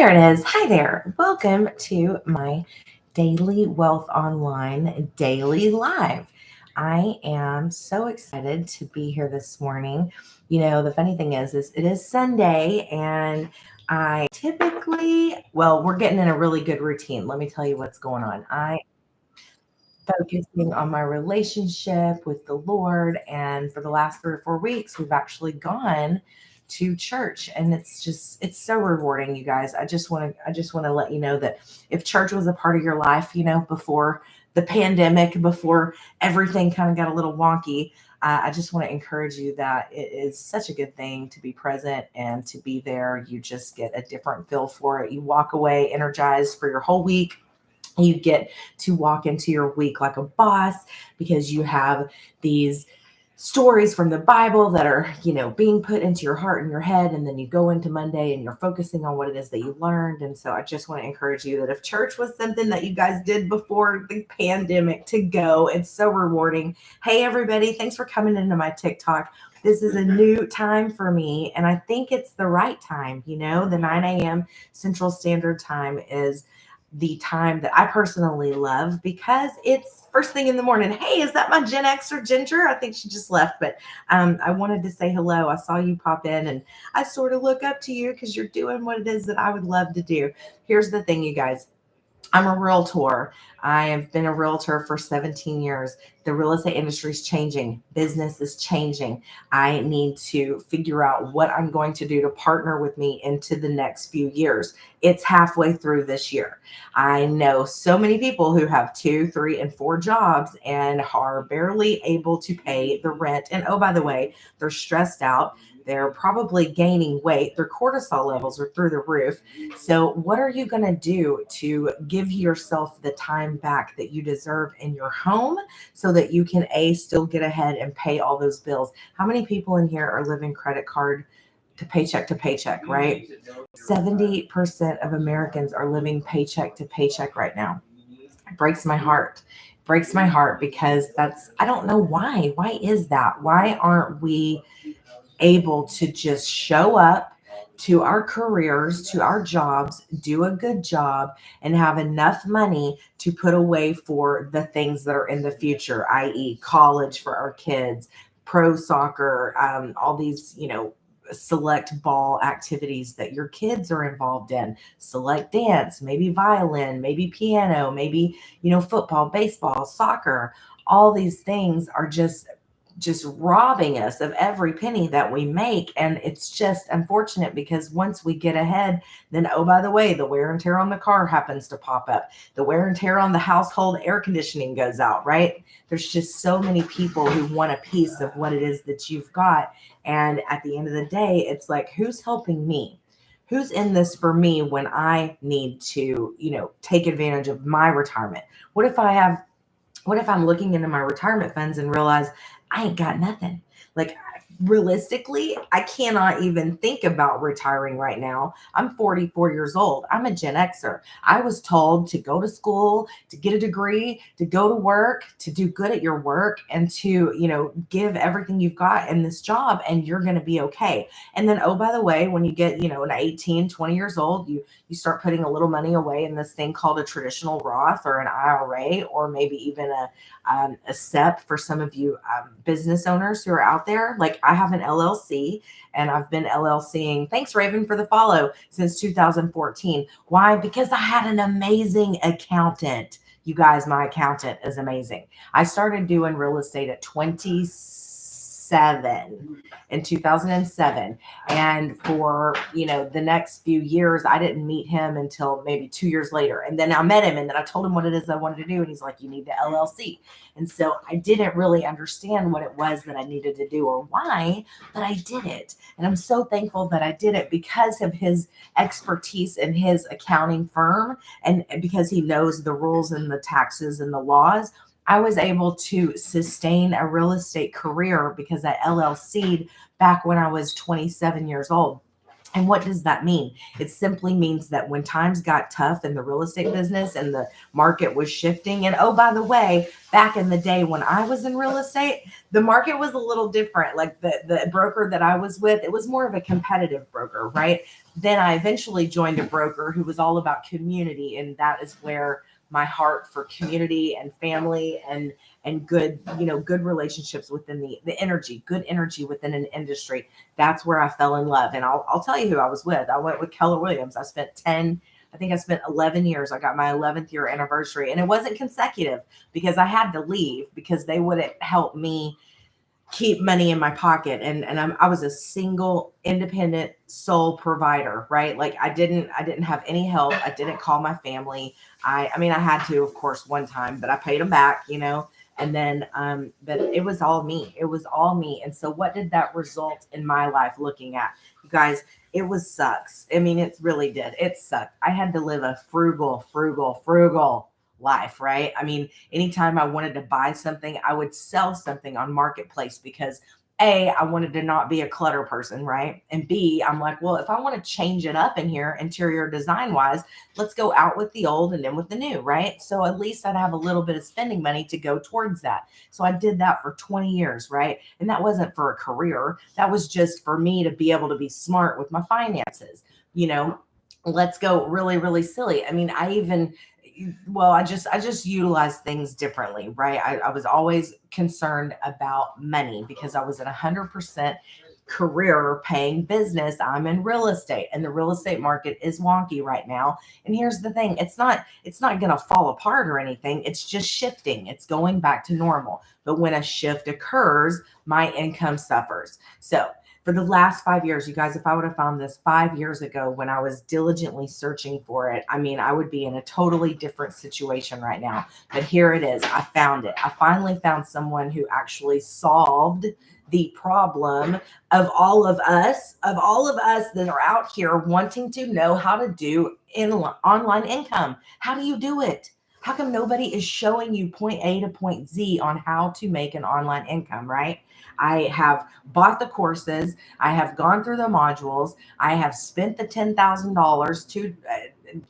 There it is. Hi there. Welcome to my Daily Wealth Online Daily Live. I am so excited to be here this morning. The funny thing is it is Sunday and I typically, we're getting in a really good routine. Let me tell you what's going on. I focusing on my relationship with the Lord. And for the last 3 or 4 weeks, we've actually gone to church, and it's so rewarding, you guys. I just want to let you know that if church was a part of your life, before the pandemic, before everything kind of got a little wonky, I just want to encourage you that it is such a good thing to be present and to be there. You just get a different feel for it. You walk away energized for your whole week. You get to walk into your week like a boss because you have these stories from the Bible that are, being put into your heart and your head. And then you go into Monday and you're focusing on what it is that you learned. And so I just want to encourage you that if church was something that you guys did before the pandemic, to go. It's so rewarding. Hey, everybody. Thanks for coming into my TikTok. This is a new time for me, and I think it's the right time. The 9 a.m. Central Standard Time is the time that I personally love because it's first thing in the morning. Hey, is that my Gen X or Ginger? I think she just left, but I wanted to say hello. I saw you pop in, and I sort of look up to you because you're doing what it is that I would love to do. Here's the thing, you guys. I'm a realtor. I have been a realtor for 17 years. The real estate industry is changing. Business is changing. I need to figure out what I'm going to do to partner with me into the next few years. It's halfway through this year. I know so many people who have 2, 3, and 4 jobs and are barely able to pay the rent. And oh, by the way, they're stressed out. They're probably gaining weight. Their cortisol levels are through the roof. So what are you going to do to give yourself the time back that you deserve in your home so that you can still get ahead and pay all those bills? How many people in here are living credit card to paycheck, right? 70% of Americans are living paycheck to paycheck right now. It breaks my heart. Breaks my heart because I don't know why. Why is that? Why aren't we able to just show up to our careers, to our jobs, do a good job, and have enough money to put away for the things that are in the future, i.e., college for our kids, pro soccer, all these, select ball activities that your kids are involved in, select dance, maybe violin, maybe piano, maybe, football, baseball, soccer. All these things are just robbing us of every penny that we make. And it's just unfortunate because once we get ahead, then, oh, by the way, the wear and tear on the car happens to pop up. The wear and tear on the household air conditioning goes out, right? There's just so many people who want a piece of what it is that you've got. And at the end of the day, it's like, who's helping me? Who's in this for me when I need to, take advantage of my retirement? What if I'm looking into my retirement funds and realize I ain't got nothing? Like, realistically, I cannot even think about retiring right now. I'm 44 years old. I'm a Gen Xer. I was told to go to school, to get a degree, to go to work, to do good at your work, and to, give everything you've got in this job, and you're going to be okay. And then, oh, by the way, when you get, an 18, 20 years old, you start putting a little money away in this thing called a traditional Roth or an IRA, or maybe even a SEP for some of you business owners who are out there. Like, I have an LLC, and I've been LLCing. Thanks, Raven, for the follow, since 2014. Why? Because I had an amazing accountant. You guys, my accountant is amazing. I started doing real estate at 27 in 2007. And for, the next few years, I didn't meet him until maybe 2 years later. And then I met him, and then I told him what it is I wanted to do. And he's like, you need the LLC. And so I didn't really understand what it was that I needed to do or why, but I did it. And I'm so thankful that I did it because of his expertise in his accounting firm, and because he knows the rules and the taxes and the laws. I was able to sustain a real estate career because I LLC'd back when I was 27 years old. And what does that mean? It simply means that when times got tough in the real estate business and the market was shifting, and oh, by the way, back in the day when I was in real estate, the market was a little different. Like the broker that I was with, it was more of a competitive broker, right? Then I eventually joined a broker who was all about community. And that is where my heart for community and family and good, good relationships within the energy, good energy within an industry. That's where I fell in love. And I'll tell you who I was with. I went with Keller Williams. I think I spent 11 years. I got my 11th year anniversary, and it wasn't consecutive because I had to leave because they wouldn't help me keep money in my pocket. And I was a single independent sole provider, right? Like I didn't have any help. I didn't call my family. I mean, I had to, of course, one time, but I paid them back, and then, but it was all me. It was all me. And so what did that result in my life looking at? You guys, it was sucks. I mean, it really did. It sucked. I had to live a frugal life, right? I mean, anytime I wanted to buy something, I would sell something on Marketplace because A, I wanted to not be a clutter person, right? And B, I'm like, well, if I want to change it up in here, interior design wise, let's go out with the old and in with the new, right? So at least I'd have a little bit of spending money to go towards that. So I did that for 20 years, right? And that wasn't for a career. That was just for me to be able to be smart with my finances, let's go really silly. I mean, I just utilize things differently, right? I was always concerned about money because I was at 100% career paying business. I'm in real estate, and the real estate market is wonky right now. And here's the thing, it's not going to fall apart or anything. It's just shifting. It's going back to normal. But when a shift occurs, my income suffers. So for the last 5 years, you guys, if I would have found this 5 years ago when I was diligently searching for it, I mean, I would be in a totally different situation right now. But here it is. I found it. I finally found someone who actually solved the problem of all of us that are out here wanting to know how to do online income. How do you do it? How come nobody is showing you point A to point Z on how to make an online income, right? I have bought the courses. I have gone through the modules. I have spent the $10,000 to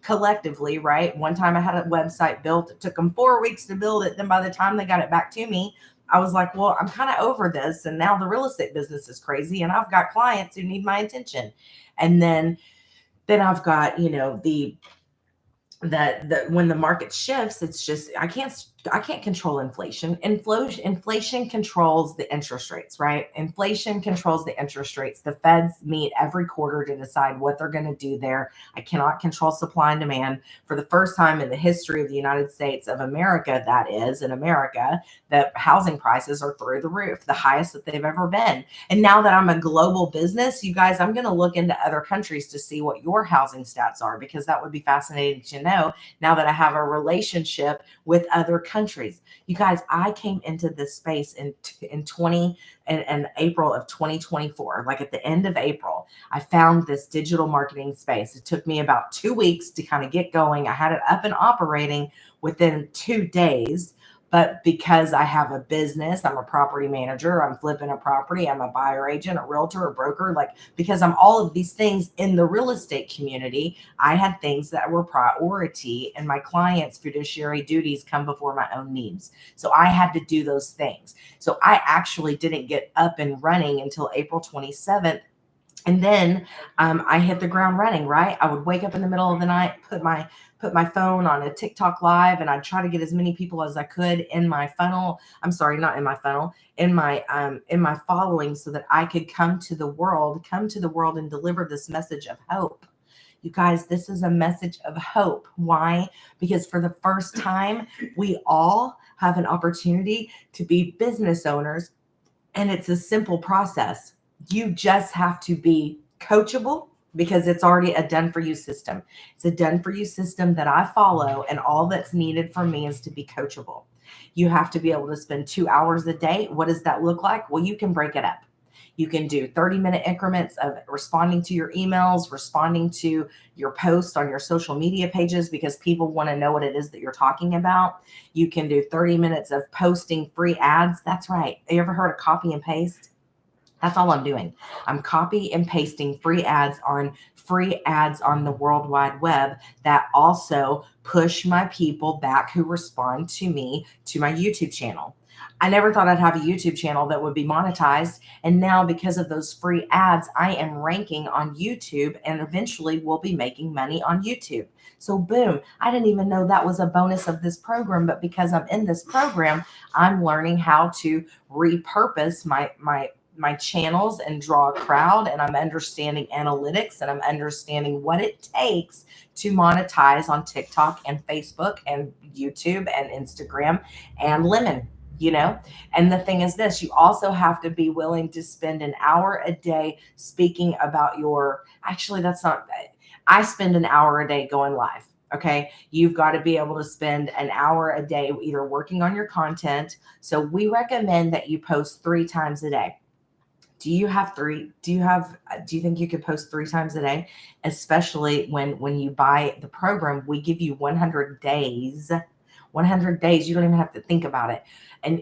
collectively, right? One time I had a website built. It took them 4 weeks to build it. Then by the time they got it back to me, I was like, well, I'm kind of over this. And now the real estate business is crazy. And I've got clients who need my attention. And then I've got, that when the market shifts, it's just I can't control inflation. Inflation controls the interest rates, right? Inflation controls the interest rates. The feds meet every quarter to decide what they're going to do there. I cannot control supply and demand. For the first time in the history of the United States of America, that is in America, that housing prices are through the roof, the highest that they've ever been. And now that I'm a global business, you guys, I'm going to look into other countries to see what your housing stats are, because that would be fascinating to know now that I have a relationship with other countries. You guys, I came into this space in April of 2024, like at the end of April. I found this digital marketing space. It took me about 2 weeks to kind of get going. I had it up and operating within 2 days. But because I have a business, I'm a property manager, I'm flipping a property, I'm a buyer agent, a realtor, a broker, like because I'm all of these things in the real estate community, I had things that were priority, and my clients' fiduciary duties come before my own needs. So I had to do those things. So I actually didn't get up and running until April 27th. And then I hit the ground running, right? I would wake up in the middle of the night, put my phone on a TikTok live, and I'd try to get as many people as I could in my funnel. I'm sorry, not in my funnel, in my following, so that I could come to the world and deliver this message of hope. You guys, this is a message of hope. Why? Because for the first time, we all have an opportunity to be business owners, and it's a simple process. You just have to be coachable, because it's already a done for you system. It's a done for you system that I follow, and all that's needed from me is to be coachable. You have to be able to spend 2 hours a day. What does that look like? Well, you can break it up. You can do 30-minute increments of responding to your emails, responding to your posts on your social media pages, because people want to know what it is that you're talking about. You can do 30 minutes of posting free ads. That's right. You ever heard of copy and paste? That's all I'm doing. I'm copy and pasting free ads on the World Wide Web that also push my people back who respond to me to my YouTube channel. I never thought I'd have a YouTube channel that would be monetized. And now, because of those free ads, I am ranking on YouTube and eventually will be making money on YouTube. So, boom, I didn't even know that was a bonus of this program. But because I'm in this program, I'm learning how to repurpose my channels and draw a crowd, and I'm understanding analytics, and I'm understanding what it takes to monetize on TikTok and Facebook and YouTube and Instagram and Lemon, you know. And the thing is this, you also have to be willing to spend an hour a day speaking about your, actually that's not, I spend an hour a day going live. Okay. You've got to be able to spend an hour a day either working on your content. So we recommend that you post 3 times a day. Do you think you could post 3 times a day? Especially when you buy the program, we give you 100 days. 100 days, you don't even have to think about it. And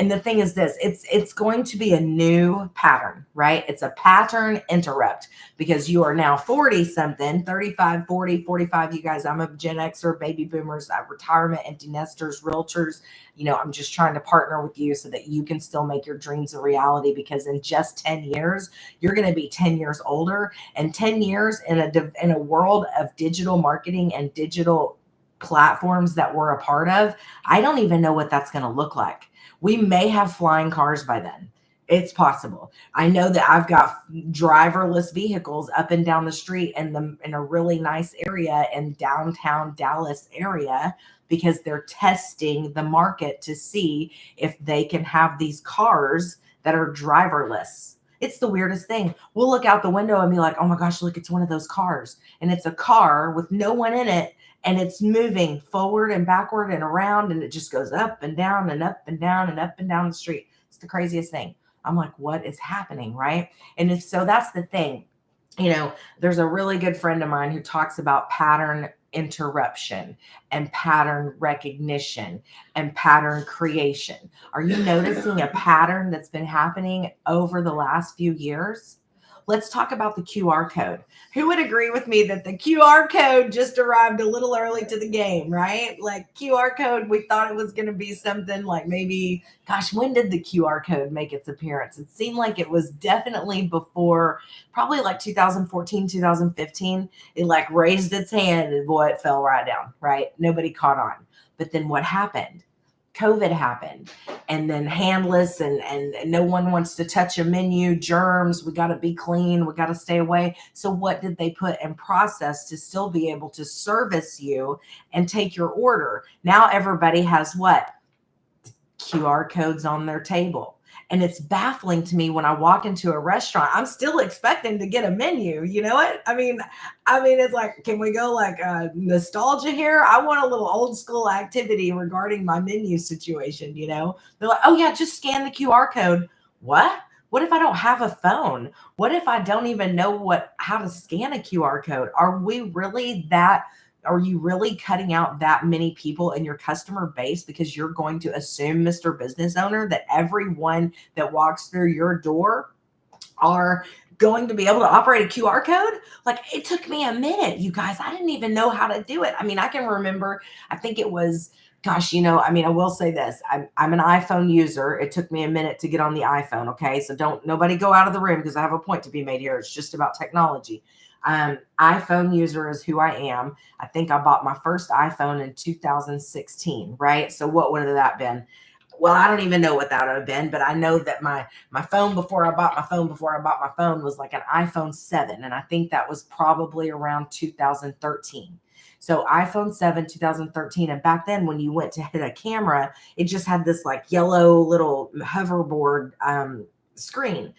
the thing is this, it's going to be a new pattern, right? It's a pattern interrupt because you are now 40 something, 35, 40, 45. You guys, I'm a Gen Xer, baby boomers, retirement, empty nesters, realtors. I'm just trying to partner with you so that you can still make your dreams a reality, because in just 10 years, you're going to be 10 years older, and 10 years in a world of digital marketing and digital platforms that we're a part of, I don't even know what that's going to look like. We may have flying cars by then. It's possible. I know that I've got driverless vehicles up and down the street in a really nice area in downtown Dallas area, because they're testing the market to see if they can have these cars that are driverless. It's the weirdest thing. We'll look out the window and be like, oh my gosh, look, it's one of those cars. And it's a car with no one in it. And it's moving forward and backward and around. And it just goes up and down and up and down and up and down the street. It's the craziest thing. I'm like, what is happening? Right. And if so, that's the thing. There's a really good friend of mine who talks about pattern interruption and pattern recognition and pattern creation. Are you noticing a pattern that's been happening over the last few years? Let's talk about the QR code. Who would agree with me that the QR code just arrived a little early to the game, right? Like QR code, we thought it was going to be something like maybe, gosh, when did the QR code make its appearance? It seemed like it was definitely before, probably like 2014, 2015. It like raised its hand and boy, it fell right down, right? Nobody caught on. But then what happened? COVID happened, and then handless and no one wants to touch a menu, germs, we got to be clean, we got to stay away. So what did they put in process to still be able to service you and take your order? Now everybody has what? QR codes on their table. And it's baffling to me when I walk into a restaurant, I'm still expecting to get a menu. You know what? I mean, it's like, can we go like nostalgia here? I want a little old school activity regarding my menu situation. They're like, oh yeah, just scan the QR code. What? What if I don't have a phone? What if I don't even know how to scan a QR code? Are you really cutting out that many people in your customer base because you're going to assume, Mr. Business Owner, that everyone that walks through your door are going to be able to operate a QR code? Like, it took me a minute, you guys. I didn't even know how to do it. I can remember, I think it was, gosh, I will say this. I'm an iPhone user. It took me a minute to get on the iPhone. Okay. So nobody go out of the room because I have a point to be made here. It's just about technology. iPhone user is who I am. I think I bought my first iPhone in 2016, right? So what would have that been? Well, I don't even know what that would have been, but I know that my phone before I bought my phone was like an iPhone 7. And I think that was probably around 2013. So iPhone 7, 2013. And back then when you went to hit a camera, it just had this like yellow little hoverboard screen.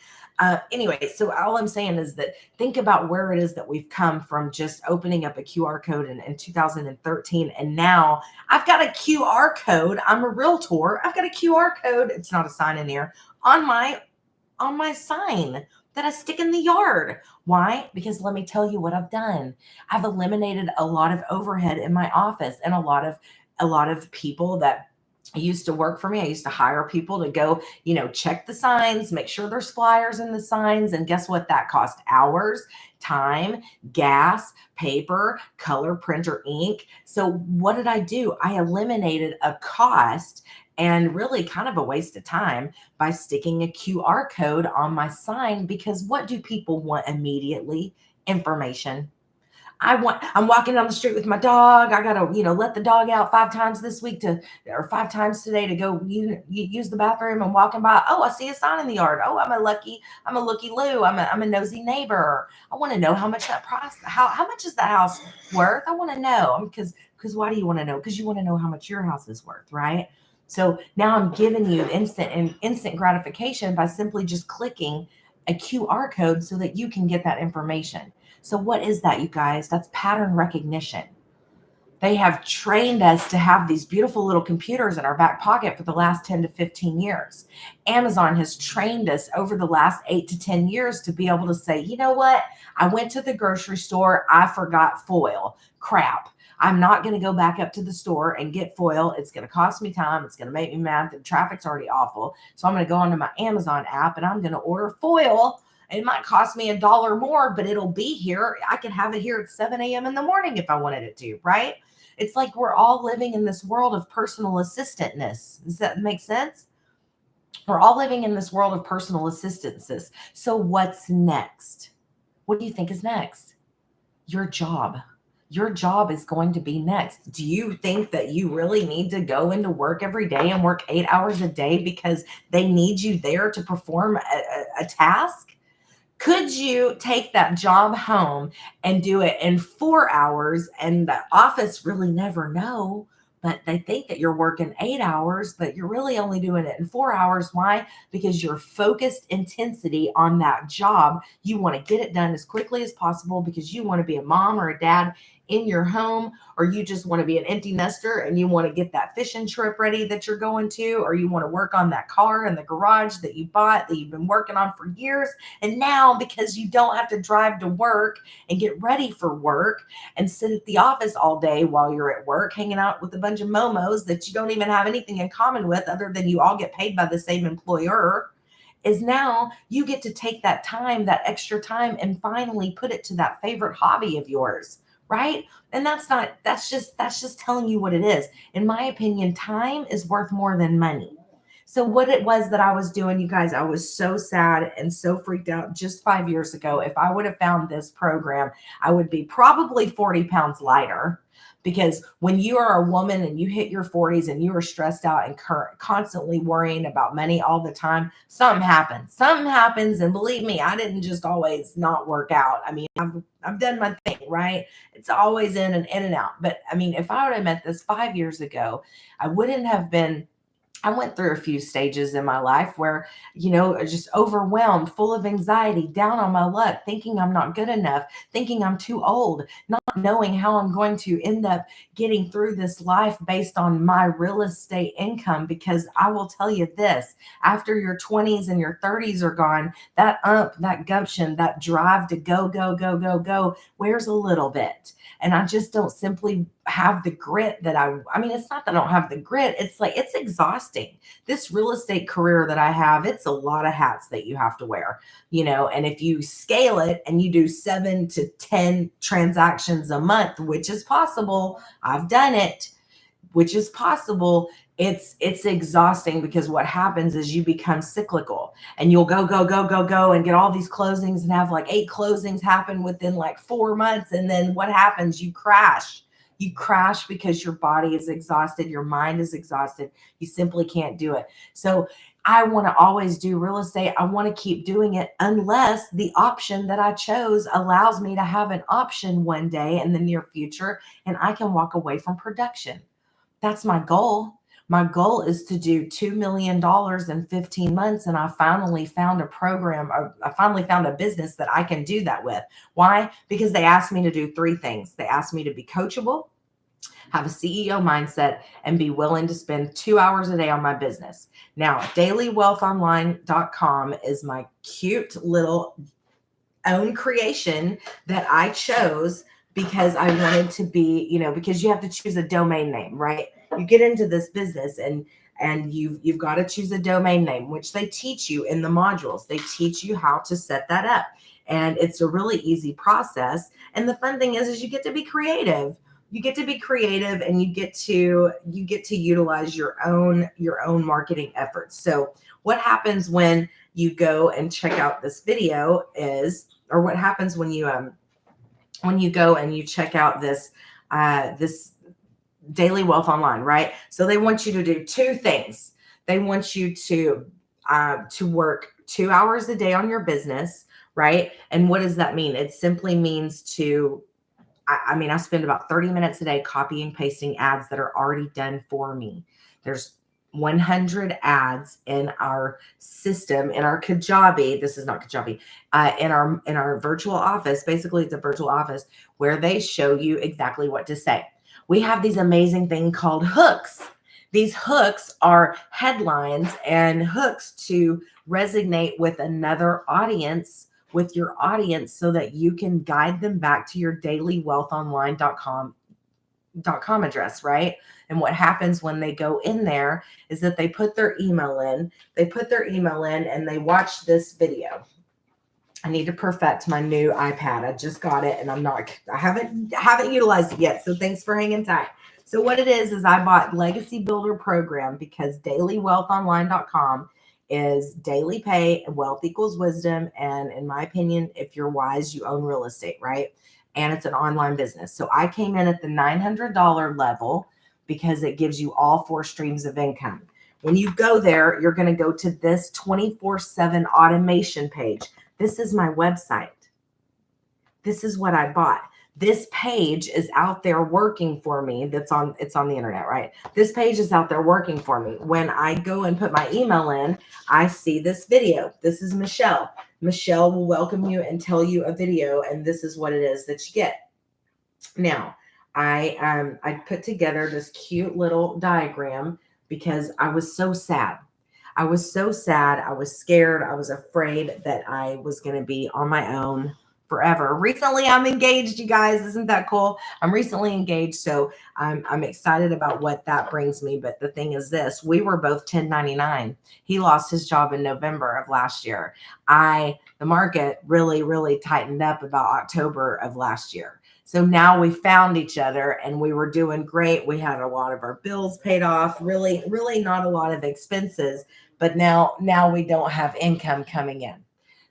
Anyway, so all I'm saying is that think about where it is that we've come from, just opening up a QR code in 2013. And now I've got a QR code. I'm a realtor. I've got a QR code. It's not a sign in here on my sign that I stick in the yard. Why? Because let me tell you what I've done. I've eliminated a lot of overhead in my office and a lot of people that used to work for me. I used to hire people to go, check the signs, make sure there's flyers in the signs. And guess what? That cost hours, time, gas, paper, color, printer, ink. So what did I do? I eliminated a cost and really kind of a waste of time by sticking a QR code on my sign, because what do people want immediately? Information. I'm walking down the street with my dog. I gotta, let the dog out 5 times this week or 5 times today to go use the bathroom. I'm walking by. Oh, I see a sign in the yard. Oh, I'm a looky Lou. I'm a nosy neighbor. I want to know how much that price, how much is that house worth? I want to know. Because why do you want to know? Because you want to know how much your house is worth, right? So now I'm giving you instant gratification by simply just clicking a QR code so that you can get that information. So what is that, you guys? That's pattern recognition. They have trained us to have these beautiful little computers in our back pocket for the last 10 to 15 years. Amazon has trained us over the last 8 to 10 years to be able to say, you know what? I went to the grocery store. I forgot foil. Crap. I'm not going to go back up to the store and get foil. It's going to cost me time. It's going to make me mad. The traffic's already awful. So I'm going to go onto my Amazon app and I'm going to order foil. It might cost me $1 more, but it'll be here. I can have it here at 7 a.m. in the morning if I wanted it to, right? It's like we're all living in this world of personal assistantness. Does that make sense? We're all living in this world of personal assistances. So what's next? What do you think is next? Your job. Your job is going to be next. Do you think that you really need to go into work every day and work 8 hours a day because they need you there to perform a task? Could you take that job home and do it in 4 hours, and the office really never know, but they think that you're working 8 hours, but you're really only doing it in 4 hours? Why? Because your focused intensity on that job, you want to get it done as quickly as possible because you want to be a mom or a dad in your home, or you just want to be an empty nester and you want to get that fishing trip ready that you're going to, or you want to work on that car in the garage that you bought that you've been working on for years. And now, because you don't have to drive to work and get ready for work and sit at the office all day while you're at work, hanging out with a bunch of momos that you don't even have anything in common with other than you all get paid by the same employer, is now you get to take that time, that extra time, and finally put it to that favorite hobby of yours. Right? And that's just telling you what it is. In my opinion, time is worth more than money. So what it was that I was doing, you guys, I was so sad and so freaked out just 5 years ago. If I would have found this program, I would be probably 40 pounds lighter. Because when you are a woman and you hit your 40s and you are stressed out and constantly worrying about money all the time, something happens. Something happens. And believe me, I didn't just always not work out. I mean, I've done my thing, right? It's always in and out. But I mean, if I would have met this 5 years ago, I wouldn't have been. I went through a few stages in my life where, just overwhelmed, full of anxiety, down on my luck, thinking I'm not good enough, thinking I'm too old, not knowing how I'm going to end up getting through this life based on my real estate income. Because I will tell you this, after your 20s and your 30s are gone, that that gumption, that drive to go, go, go, go, go, wears a little bit. And I just don't simply have the grit that I mean, it's not that I don't have the grit. It's like, it's exhausting. This real estate career that I have, it's a lot of hats that you have to wear, and if you scale it and you do 7 to 10 transactions a month, which is possible, I've done it, which is possible, it's exhausting, because what happens is you become cyclical and you'll go, go, go, go, go and get all these closings and have like 8 closings happen within like 4 months. And then what happens? You crash. You crash because your body is exhausted. Your mind is exhausted. You simply can't do it. So I want to always do real estate. I want to keep doing it unless the option that I chose allows me to have an option one day in the near future and I can walk away from production. That's my goal. My goal is to do $2 million in 15 months. And I finally found a program. I finally found a business that I can do that with. Why? Because they asked me to do 3 things. They asked me to be coachable, have a CEO mindset, and be willing to spend 2 hours a day on my business. Now, dailywealthonline.com is my cute little own creation that I chose because I wanted to be, because you have to choose a domain name, right? You get into this business and and you've got to choose a domain name, which they teach you in the modules. They teach you how to set that up. And it's a really easy process. And the fun thing is you get to be creative. You get to be creative, and you get to utilize your own marketing efforts. So what happens when you go and check out this video is, or what happens when you go and you check out this this Daily Wealth Online, right? So they want you to do two things. They want you to work 2 hours a day on your business, right? And what does that mean? It simply means I spend about 30 minutes a day copying, pasting ads that are already done for me. There's 100 ads in our system, in our Kajabi. This is not Kajabi. In our virtual office. Basically, it's a virtual office where they show you exactly what to say. We have these amazing thing called hooks. These hooks are headlines and hooks to resonate with another audience, with your audience, so that you can guide them back to your dailywealthonline.com address, right? And what happens when they go in there is that they put their email in, and they watch this video. I need to perfect my new iPad. I just got it, and I haven't utilized it yet. So thanks for hanging tight. So what it is I bought Legacy Builder Program because dailywealthonline.com is daily pay and wealth equals wisdom. And in my opinion, if you're wise, you own real estate, right? And it's an online business. So I came in at the $900 level because it gives you all 4 streams of income. When you go there, you're going to go to this 24/7 automation page. This is my website. This is what I bought. This page is out there working for me. It's on the internet, right? This page is out there working for me. When I go and put my email in, I see this video. This is Michelle. Michelle will welcome you and tell you a video, and this is what it is that you get. Now, I put together this cute little diagram because I was so sad. I was so sad. I was scared. I was afraid that I was going to be on my own forever. Recently, I'm engaged, you guys. Isn't that cool? I'm recently engaged, so I'm excited about what that brings me. But the thing is this, we were both 1099. He lost his job in November of last year. The market really, really tightened up about October of last year. So now we found each other and we were doing great. We had a lot of our bills paid off, really, really not a lot of expenses, but now we don't have income coming in.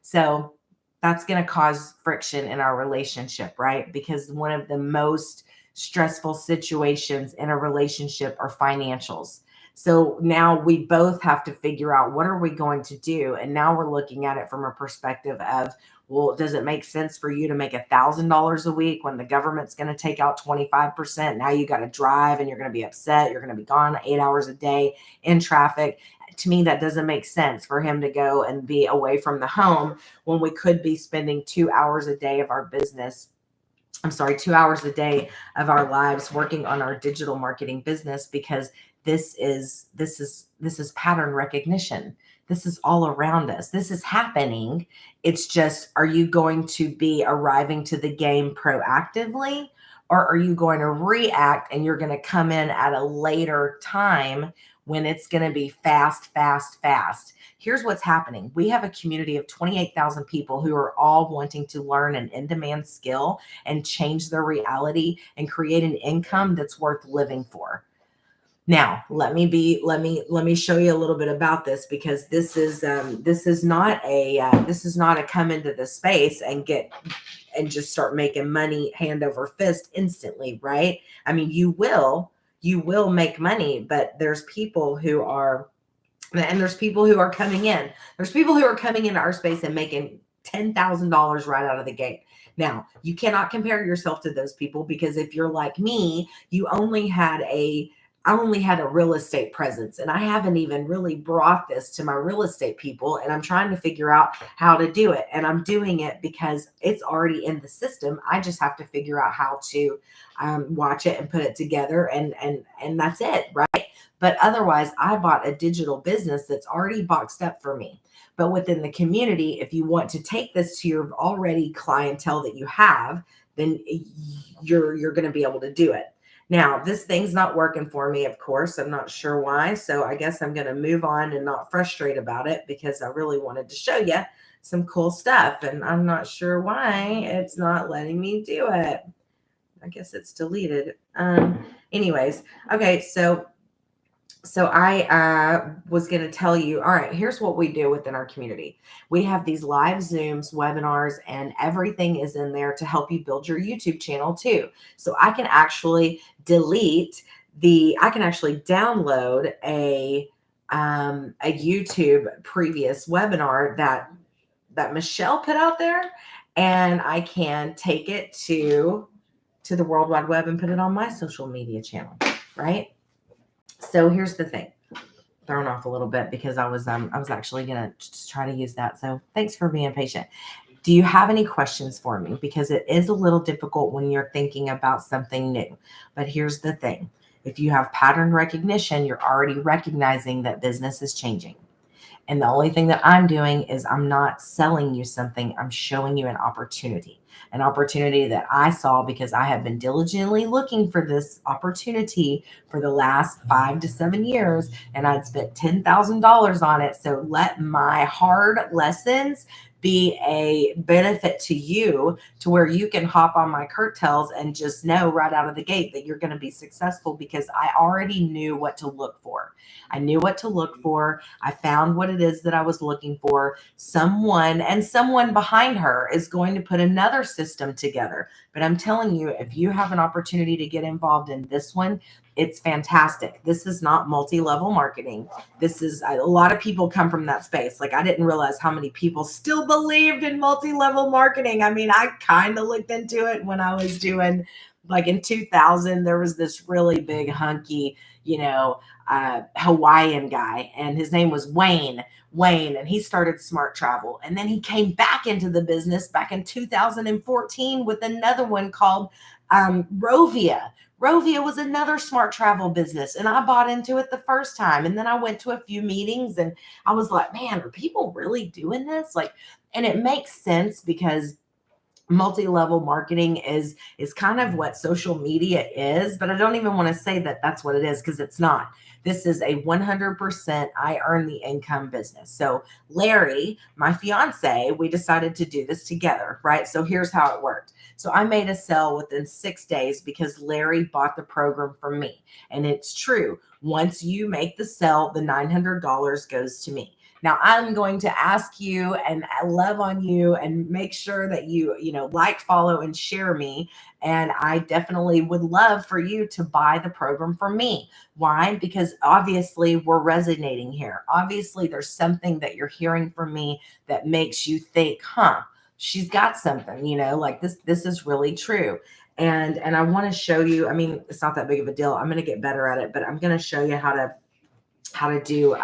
So that's going to cause friction in our relationship, right? Because one of the most stressful situations in a relationship are financials. So now we both have to figure out, what are we going to do? And now we're looking at it from a perspective of, well, does it make sense for you to make $1,000 a week when the government's going to take out 25%? Now you got to drive and you're going to be upset. You're going to be gone 8 hours a day in traffic. To me, that doesn't make sense for him to go and be away from the home when we could be spending 2 hours a day of our business. 2 hours a day of our lives working on our digital marketing business, because this is pattern recognition. This is all around us. This is happening. It's just, are you going to be arriving to the game proactively, or are you going to react and you're going to come in at a later time when it's going to be fast? Here's what's happening. We have a community of 28,000 people who are all wanting to learn an in-demand skill and change their reality and create an income that's worth living for. Now, let me show you a little bit about this, because this is not a come into the space and just start making money hand over fist instantly, right? I mean, you will make money, but there's people who are coming in. There's people who are coming into our space and making $10,000 right out of the gate. Now, you cannot compare yourself to those people, because if you're like me, I only had a real estate presence, and I haven't even really brought this to my real estate people, and I'm trying to figure out how to do it. And I'm doing it because it's already in the system. I just have to figure out how to watch it and put it together, and that's it, right? But otherwise, I bought a digital business that's already boxed up for me. But within the community, if you want to take this to your already clientele that you have, then you're going to be able to do it. Now, this thing's not working for me, of course. I'm not sure why. So I guess I'm going to move on and not frustrate about it because I really wanted to show you some cool stuff. And I'm not sure why it's not letting me do it. I guess it's deleted. Anyways, okay, so I was going to tell you, all right, here's what we do within our community. We have these live Zooms, webinars, and everything is in there to help you build your YouTube channel too. So I can actually I can actually download a YouTube previous webinar that Michelle put out there, and I can take it to the World Wide Web and put it on my social media channel, right? So here's the thing. Thrown off a little bit because I was actually gonna just try to use that. So thanks for being patient. Do you have any questions for me? Because it is a little difficult when you're thinking about something new. But here's the thing. If you have pattern recognition, you're already recognizing that business is changing. And the only thing that I'm doing is I'm not selling you something. I'm showing you an opportunity that I saw because I have been diligently looking for this opportunity for the last 5 to 7 years. And I'd spent $10,000 on it. So let my hard lessons be a benefit to you to where you can hop on my curtails and just know right out of the gate that you're going to be successful because I already knew what to look for. I knew what to look for. I found what it is that I was looking for. Someone behind her is going to put another system together. But I'm telling you, if you have an opportunity to get involved in this one, it's fantastic. This is not multi-level marketing. This is a lot of people come from that space. Like I didn't realize how many people still believed in multi-level marketing. I mean, I kind of looked into it when I was doing like in 2000, there was this really big hunky, Hawaiian guy, and his name was Wayne, and he started Smart Travel. And then he came back into the business back in 2014 with another one called Rovia. Rovia was another smart travel business, and I bought into it the first time. And then I went to a few meetings and I was like, man, are people really doing this? And it makes sense because multi-level marketing is kind of what social media is, but I don't even want to say that that's what it is because it's not. This is a 100% I earn the income business. So Larry, my fiance, we decided to do this together, right? So here's how it worked. So I made a sale within 6 days because Larry bought the program from me. And it's true. Once you make the sale, the $900 goes to me. Now I'm going to ask you and love on you and make sure that you like, follow, and share me. And I definitely would love for you to buy the program from me. Why? Because obviously we're resonating here. Obviously there's something that you're hearing from me that makes you think, she's got something, like this is really true. And I want to show you, I mean, it's not that big of a deal. I'm going to get better at it, but I'm going to show you how to do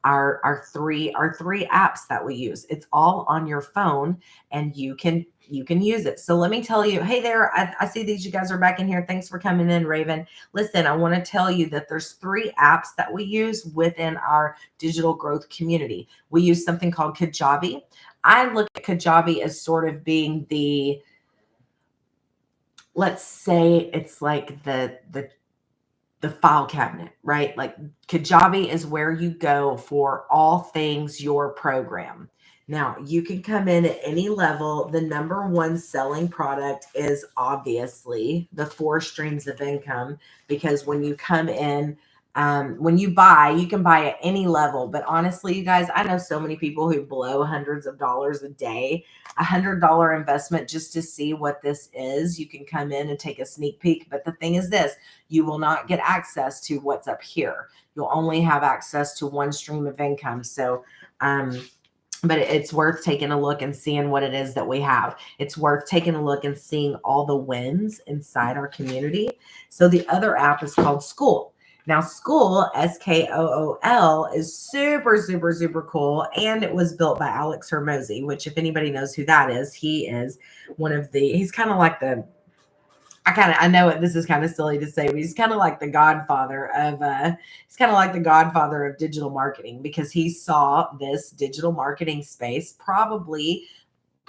our three apps that we use. It's all on your phone and you can use it. So let me tell you, hey there, I see these, you guys are back in here. Thanks for coming in, Raven. Listen, I want to tell you that there's 3 apps that we use within our digital growth community. We use something called Kajabi. I look at Kajabi as sort of being let's say it's like the file cabinet, right? Like Kajabi is where you go for all things your program. Now you can come in at any level. The number one selling product is obviously the 4 streams of income, because when you come in, when you buy, you can buy at any level. But honestly, you guys, I know so many people who blow hundreds of dollars a day. $100 investment just to see what this is. You can come in and take a sneak peek. But the thing is this, you will not get access to what's up here. You'll only have access to 1 stream of income. So, but it's worth taking a look and seeing what it is that we have. It's worth taking a look and seeing all the wins inside our community. So the other app is called School. Now, School, Skool, is super, super, super cool. And it was built by Alex Hermosi, which if anybody knows who that is, he is he's kind of like I know this is kind of silly to say, but he's kind of like the godfather of digital marketing, because he saw this digital marketing space probably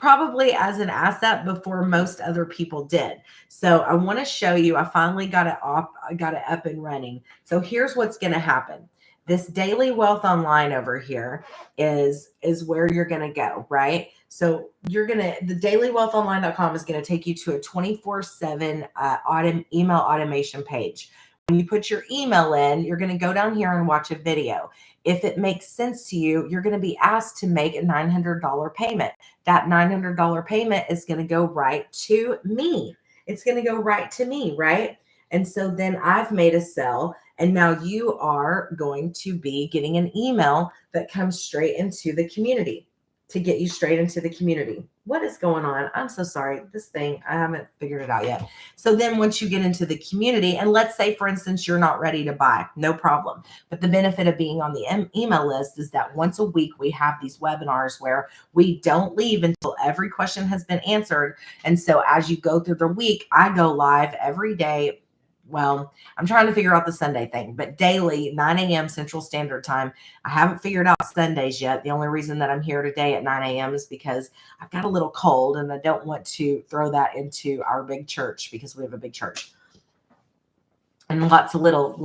probably as an asset before most other people did. So I want to show you, I finally got it up and running. So here's what's going to happen. This Daily Wealth Online over here is where you're going to go, right? So the dailywealthonline.com is going to take you to a 24/7 email automation page. When you put your email in, you're going to go down here and watch a video. If it makes sense to you, you're going to be asked to make a $900 payment. That $900 payment is going to go right to me. It's going to go right to me, right? And so then I've made a sell, and now you are going to be getting an email that comes straight into the community to get you straight into the community. What is going on? I'm so sorry. This thing, I haven't figured it out yet. So then once you get into the community, and let's say, for instance, you're not ready to buy, no problem. But the benefit of being on the email list is that once a week, we have these webinars where we don't leave until every question has been answered. And so as you go through the week, I go live every day. Well, I'm trying to figure out the Sunday thing, but daily, 9 a.m. Central Standard Time. I haven't figured out Sundays yet. The only reason that I'm here today at 9 a.m. is because I've got a little cold and I don't want to throw that into our big church because we have a big church. And lots of little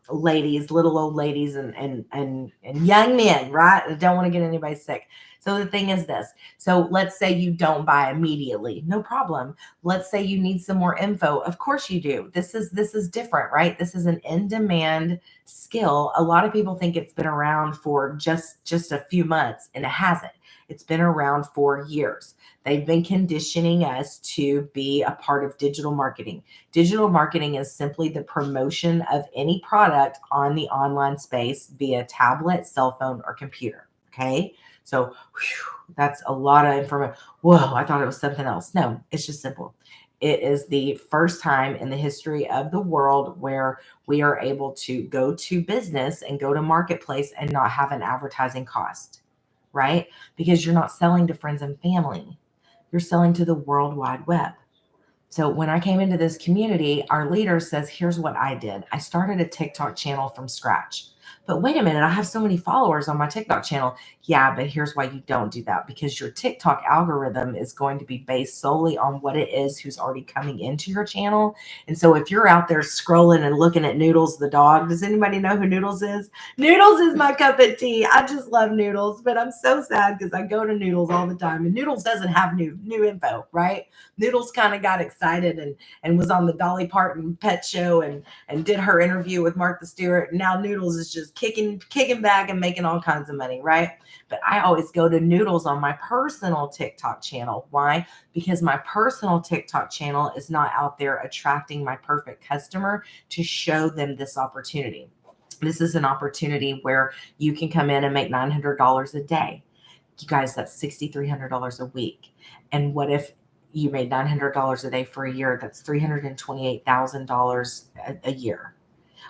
ladies, little old ladies and young men, right? I don't want to get anybody sick. So the thing is this. So let's say you don't buy immediately. No problem. Let's say you need some more info. Of course you do. This is different, right? This is an in-demand skill. A lot of people think it's been around for just a few months, and it hasn't. It's been around for years. They've been conditioning us to be a part of digital marketing. Digital marketing is simply the promotion of any product on the online space via tablet, cell phone, or computer. Okay. So that's a lot of information. Whoa, I thought it was something else. No, it's just simple. It is the first time in the history of the world where we are able to go to business and go to marketplace and not have an advertising cost, right? Because you're not selling to friends and family. You're selling to the World Wide Web. So when I came into this community, our leader says, here's what I did. I started a TikTok channel from scratch. But wait a minute, I have so many followers on my TikTok channel. Yeah, but here's why you don't do that, because your TikTok algorithm is going to be based solely on what it is who's already coming into your channel. And so if you're out there scrolling and looking at Noodles the dog, does anybody know who Noodles is? Noodles is my cup of tea. I just love Noodles, but I'm so sad because I go to Noodles all the time and Noodles doesn't have new info, right? Noodles kind of got excited and was on the Dolly Parton pet show and did her interview with Martha Stewart. And now Noodles is just kicking back and making all kinds of money, right? But I always go to Noodles on my personal TikTok channel. Why? Because my personal TikTok channel is not out there attracting my perfect customer to show them this opportunity. This is an opportunity where you can come in and make $900 a day. You guys, that's $6,300 a week. And what if you made $900 a day for a year? That's $328,000 a year.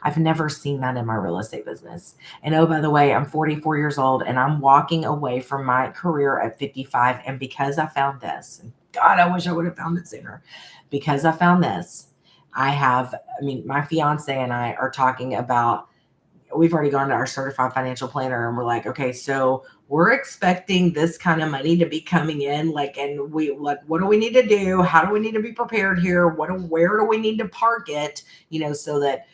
I've never seen that in my real estate business. And oh, by the way, I'm 44 years old and I'm walking away from my career at 55. And because I found this, and God, I wish I would have found it sooner. Because I found this, my fiance and I are talking about, we've already gone to our certified financial planner and we're like, okay, so we're expecting this kind of money to be coming in, and we what do we need to do? How do we need to be prepared here? Where do we need to park it? So that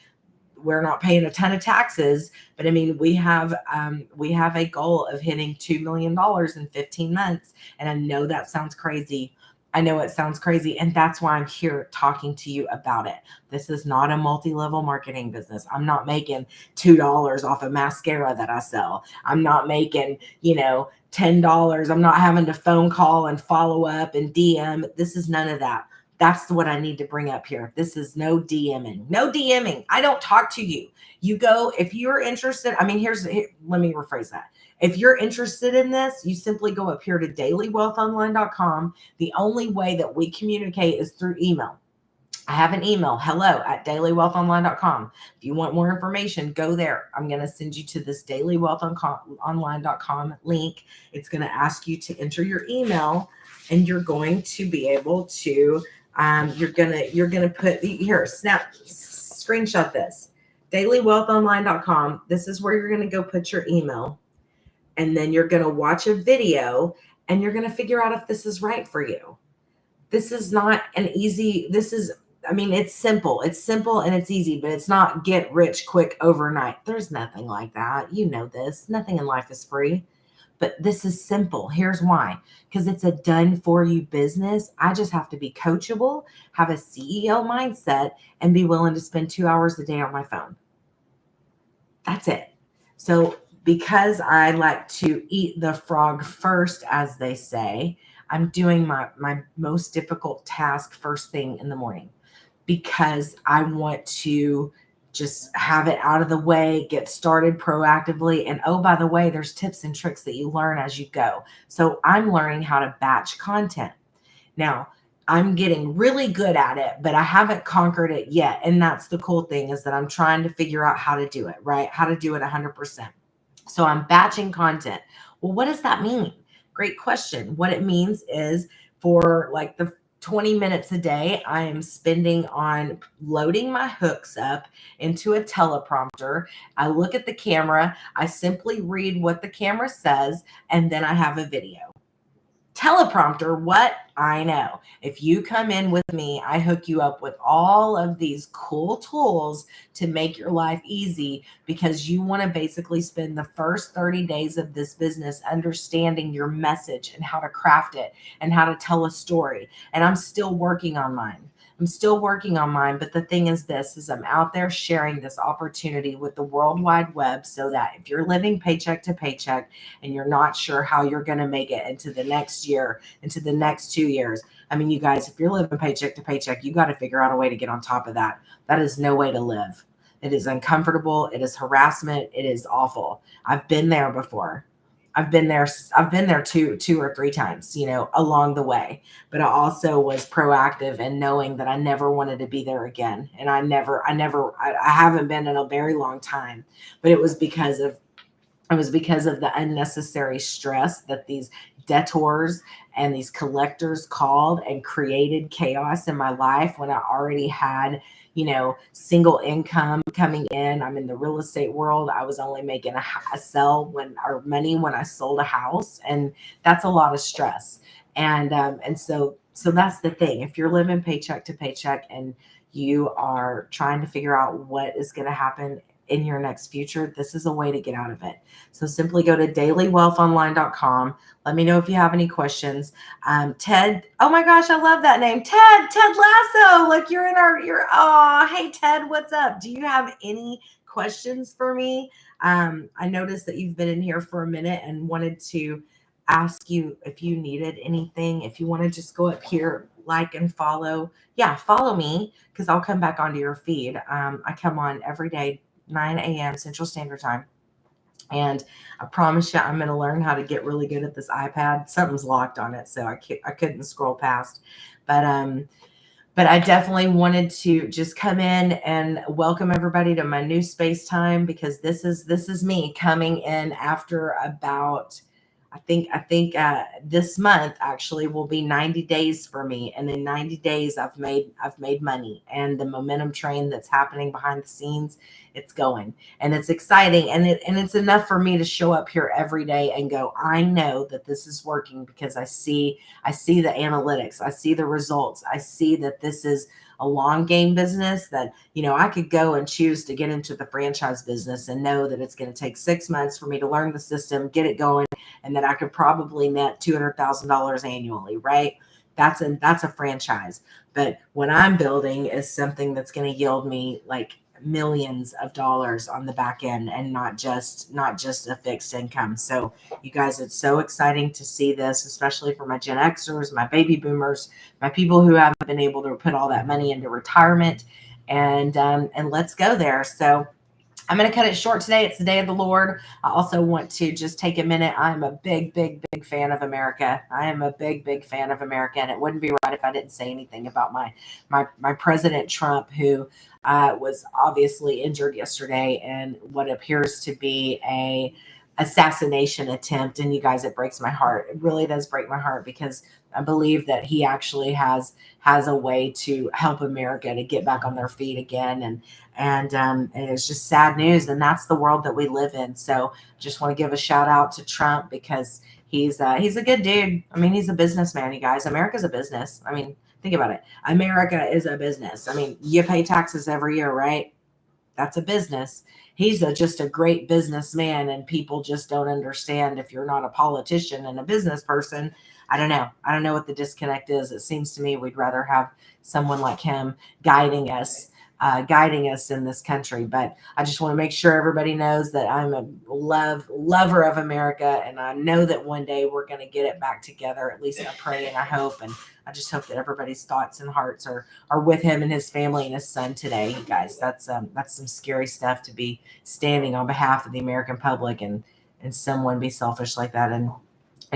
we're not paying a ton of taxes. But we have a goal of hitting $2 million in 15 months. And I know that sounds crazy. I know it sounds crazy. And that's why I'm here talking to you about it. This is not a multi-level marketing business. I'm not making $2 off of mascara that I sell. I'm not making, $10. I'm not having to phone call and follow up and DM. This is none of that. That's what I need to bring up here. This is no DMing. No DMing. I don't talk to you. You go, if you're interested, let me rephrase that. If you're interested in this, you simply go up here to dailywealthonline.com. The only way that we communicate is through email. I have an email, hello@dailywealthonline.com. If you want more information, go there. I'm going to send you to this dailywealthonline.com link. It's going to ask you to enter your email, and you're going to be able to, you're going to put here, screenshot this, dailywealthonline.com. This is where you're going to go put your email. And then you're going to watch a video, and you're going to figure out if this is right for you. This is not an easy, it's simple. It's simple and it's easy, but it's not get rich quick overnight. There's nothing like that. You know this. Nothing in life is free. But this is simple. Here's why. Because it's a done for you business. I just have to be coachable, have a CEO mindset, and be willing to spend 2 hours a day on my phone. That's it. So because I like to eat the frog first, as they say, I'm doing my most difficult task first thing in the morning because I want to just have it out of the way, get started proactively. And oh, by the way, there's tips and tricks that you learn as you go. So I'm learning how to batch content. Now, I'm getting really good at it, but I haven't conquered it yet. And that's the cool thing, is that I'm trying to figure out how to do it, right? How to do it 100%. So I'm batching content. Well, what does that mean? Great question. What it means is, for like the 20 minutes a day, I am spending on loading my hooks up into a teleprompter. I look at the camera, I simply read what the camera says, and then I have a video. Teleprompter, what? I know. If you come in with me, I hook you up with all of these cool tools to make your life easy, because you want to basically spend the first 30 days of this business understanding your message and how to craft it and how to tell a story. And I'm still working on mine. But the thing is this, is I'm out there sharing this opportunity with the World Wide Web, so that if you're living paycheck to paycheck and you're not sure how you're going to make it into the next year, into the next 2 years. I mean, you guys, if you're living paycheck to paycheck, you got to figure out a way to get on top of that. That is no way to live. It is uncomfortable. It is harassment. It is awful. I've been there before. I've been there two or three times, along the way. But I also was proactive in knowing that I never wanted to be there again. And I haven't been in a very long time, but it was because of the unnecessary stress that these debtors and these collectors called and created chaos in my life, when I already had, single income coming in. I'm in the real estate world. I was only making money when I sold a house, and that's a lot of stress. And so that's the thing. If you're living paycheck to paycheck and you are trying to figure out what is going to happen in your next future, this is a way to get out of it. So simply go to dailywealthonline.com. Let me know if you have any questions. Ted, oh my gosh, I love that name. Ted Lasso. Look, hey Ted, what's up? Do you have any questions for me? I noticed that you've been in here for a minute and wanted to ask you if you needed anything. If you want to just go up here, like and follow. Yeah, follow me, because I'll come back onto your feed. I come on every day, 9 a.m. Central Standard Time. And I promise you, I'm going to learn how to get really good at this iPad. Something's locked on it, so I couldn't scroll past. But I definitely wanted to just come in and welcome everybody to my new space time, because this is me coming in after about, I think this month actually will be 90 days for me. And in 90 days, I've made money, and the momentum train that's happening behind the scenes, it's going, and it's exciting. And it's enough for me to show up here every day and go, I know that this is working, because I see the analytics. I see the results. I see that this is a long game business, that, I could go and choose to get into the franchise business and know that it's going to take 6 months for me to learn the system, get it going, and that I could probably net $200,000 annually, right? That's a franchise. But what I'm building is something that's going to yield me like millions of dollars on the back end, and not just a fixed income. So you guys, it's so exciting to see this, especially for my Gen Xers, my baby boomers, my people who haven't been able to put all that money into retirement, and let's go there. So I'm going to cut it short today. It's the day of the Lord. I also want to just take a minute. I'm a big, big, big fan of America. I am a big, big fan of America. And it wouldn't be right if I didn't say anything about my President Trump, who was obviously injured yesterday in what appears to be a assassination attempt. And you guys, it breaks my heart. It really does break my heart, because I believe that he actually has a way to help America to get back on their feet again. And it's just sad news. And that's the world that we live in. So just want to give a shout out to Trump, because he's a good dude. I mean, he's a businessman, you guys. America's a business. I mean, think about it. America is a business. I mean, you pay taxes every year, right? That's a business. He's just a great businessman, and people just don't understand if you're not a politician and a business person. I don't know. I don't know what the disconnect is. It seems to me we'd rather have someone like him guiding us in this country. But I just want to make sure everybody knows that I'm a lover of America, and I know that one day we're going to get it back together. At least I pray and I hope, and I just hope that everybody's thoughts and hearts are with him and his family and his son today. You guys, that's some scary stuff to be standing on behalf of the American public and someone be selfish like that and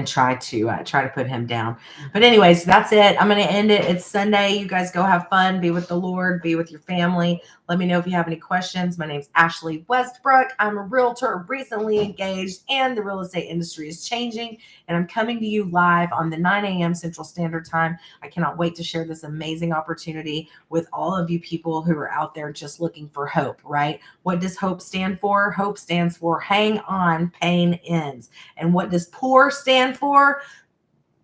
try to put him down. But anyways, that's it. I'm going to end it. It's Sunday. You guys go have fun, be with the Lord, be with your family. Let me know if you have any questions. My name's Ashley Westbrook. I'm a realtor, recently engaged, and the real estate industry is changing. And I'm coming to you live on the 9 a.m. Central Standard Time. I cannot wait to share this amazing opportunity with all of you people who are out there just looking for hope, right? What does hope stand for? Hope stands for hang on, pain ends. And what does poor stand for?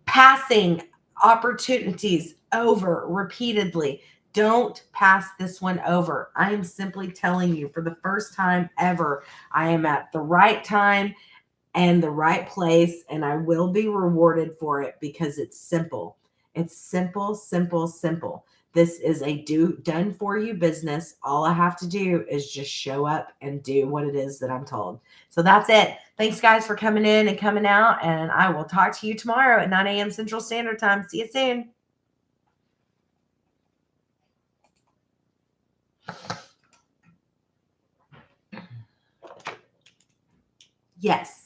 Passing opportunities over repeatedly. Don't pass this one over. I am simply telling you, for the first time ever, I am at the right time and the right place, and I will be rewarded for it because it's simple. It's simple, simple, simple. This is a done for you business. All I have to do is just show up and do what it is that I'm told. So that's it. Thanks, guys, for coming in and coming out, and I will talk to you tomorrow at 9 a.m. Central Standard Time. See you soon. Yes.